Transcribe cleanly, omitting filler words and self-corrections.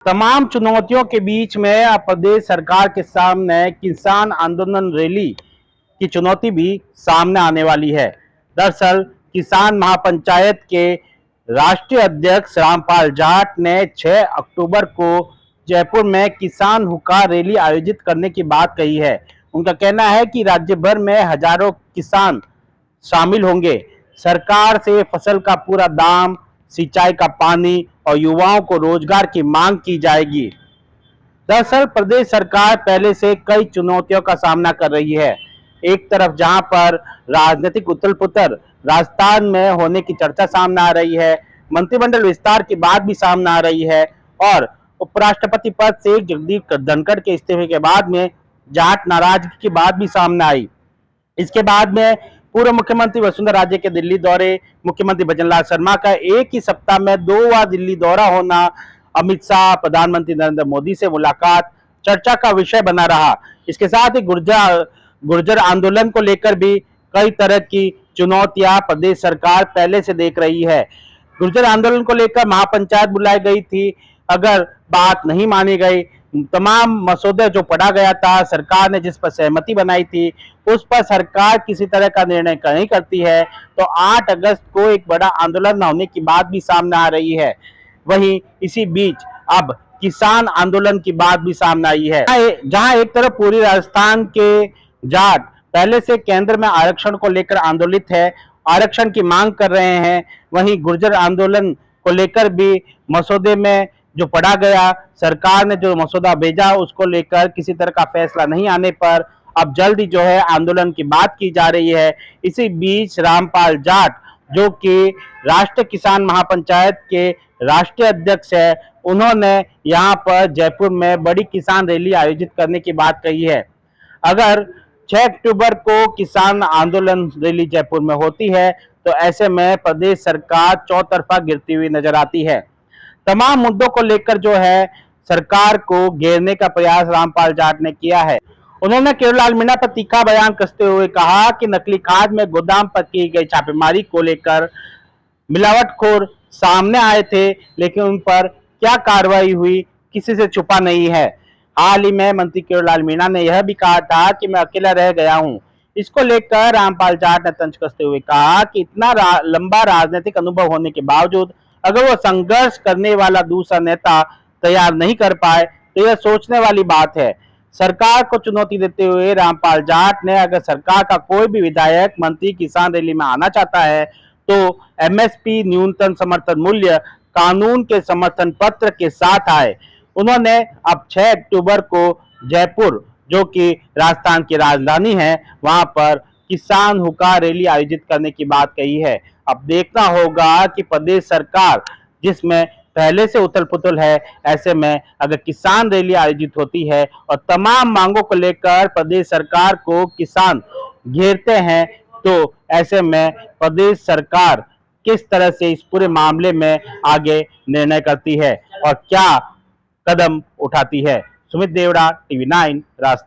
तमाम चुनौतियों के बीच में अब प्रदेश सरकार के सामने किसान आंदोलन रैली की चुनौती भी सामने आने वाली है। दरअसल किसान महापंचायत के राष्ट्रीय अध्यक्ष रामपाल जाट ने 6 अक्टूबर को जयपुर में किसान हुक्का रैली आयोजित करने की बात कही है। उनका कहना है कि राज्य भर में हजारों किसान शामिल होंगे। सरकार से फसल का पूरा दाम, सिंचाई का पानी और युवाओं को रोजगार की मांग की जाएगी। दरअसल प्रदेश सरकार पहले से कई चुनौतियों का सामना कर रही है। एक तरफ जहां पर राजनीतिक उथल पुथल राजस्थान में होने की चर्चा सामने आ रही है, मंत्रिमंडल विस्तार की बात भी सामने आ रही है और उपराष्ट्रपति पद से जगदीप धनखड़ के इस्तीफे के बाद में जाट नाराजगी की बात भी सामने आई। इसके बाद में पूर्व मुख्यमंत्री वसुंधरा राजे के दिल्ली दौरे, मुख्यमंत्री भजनलाल शर्मा का एक ही सप्ताह में 2 बार दिल्ली दौरा होना, अमित शाह, प्रधानमंत्री नरेंद्र मोदी से मुलाकात चर्चा का विषय बना रहा। इसके साथ ही गुर्जर आंदोलन को लेकर भी कई तरह की चुनौतियां प्रदेश सरकार पहले से देख रही है। गुर्जर आंदोलन को लेकर महापंचायत बुलाई गई थी, अगर बात नहीं मानी गई, तमाम मसौदे जो पढ़ा गया था, सरकार ने जिस पर सहमति बनाई थी, उस पर सरकार किसी तरह का निर्णय नहीं करती है तो 8 अगस्त को एक बड़ा आंदोलन होने की बात भी सामने आ रही है। वहीं इसी बीच अब किसान आंदोलन की बात भी सामने आई है, जहां एक तरफ पूरी राजस्थान के जाट पहले से केंद्र में आरक्षण को लेकर आंदोलित है, आरक्षण की मांग कर रहे हैं, वहीं गुर्जर आंदोलन को लेकर भी मसौदे में जो पढ़ा गया, सरकार ने जो मसौदा भेजा उसको लेकर किसी तरह का फैसला नहीं आने पर अब जल्द ही जो है आंदोलन की बात की जा रही है। इसी बीच रामपाल जाट जो कि राष्ट्रीय किसान महापंचायत के राष्ट्रीय अध्यक्ष है, उन्होंने यहाँ पर जयपुर में बड़ी किसान रैली आयोजित करने की बात कही है। अगर 6 अक्टूबर को किसान आंदोलन रैली जयपुर में होती है तो ऐसे में प्रदेश सरकार चौतरफा गिरती हुई नजर आती है। तमाम मुद्दों को लेकर जो है सरकार को घेरने का प्रयास रामपाल जाट ने किया है। उन्होंने केवलाल मीणा पर तीखा बयान कसते हुए कहा कि नकली खाद में गोदाम पर की गई छापेमारी को लेकर मिलावटखोर सामने आए थे, लेकिन उन पर क्या कार्रवाई हुई किसी से छुपा नहीं है। हाल ही में मंत्री केवलाल मीणा ने यह भी कहा था कि मैं अकेला रह गया हूं। इसको लेकर रामपाल जाट ने तंज कसते हुए कहा कि इतना लंबा राजनीतिक अनुभव होने के बावजूद अगर वो संघर्ष करने वाला दूसरा नेता तैयार नहीं कर पाए तो यह सोचने वाली बात है। सरकार को चुनौती देते हुए रामपाल जाट ने अगर सरकार का कोई भी विधायक मंत्री किसान रैली में आना चाहता है तो एमएसपी न्यूनतम समर्थन मूल्य कानून के समर्थन पत्र के साथ आए। उन्होंने अब 6 अक्टूबर को जयपुर जो कि राजस्थान की राजधानी है वहां पर किसान हुक्का रैली आयोजित करने की बात कही है। अब देखना होगा कि प्रदेश सरकार जिसमें पहले से उथल पुथल है, ऐसे में अगर किसान रैली आयोजित होती है और तमाम मांगों को लेकर प्रदेश सरकार को किसान घेरते हैं तो ऐसे में प्रदेश सरकार किस तरह से इस पूरे मामले में आगे निर्णय करती है और क्या कदम उठाती है। सुमित देवड़ा, TV9 राजस्थान।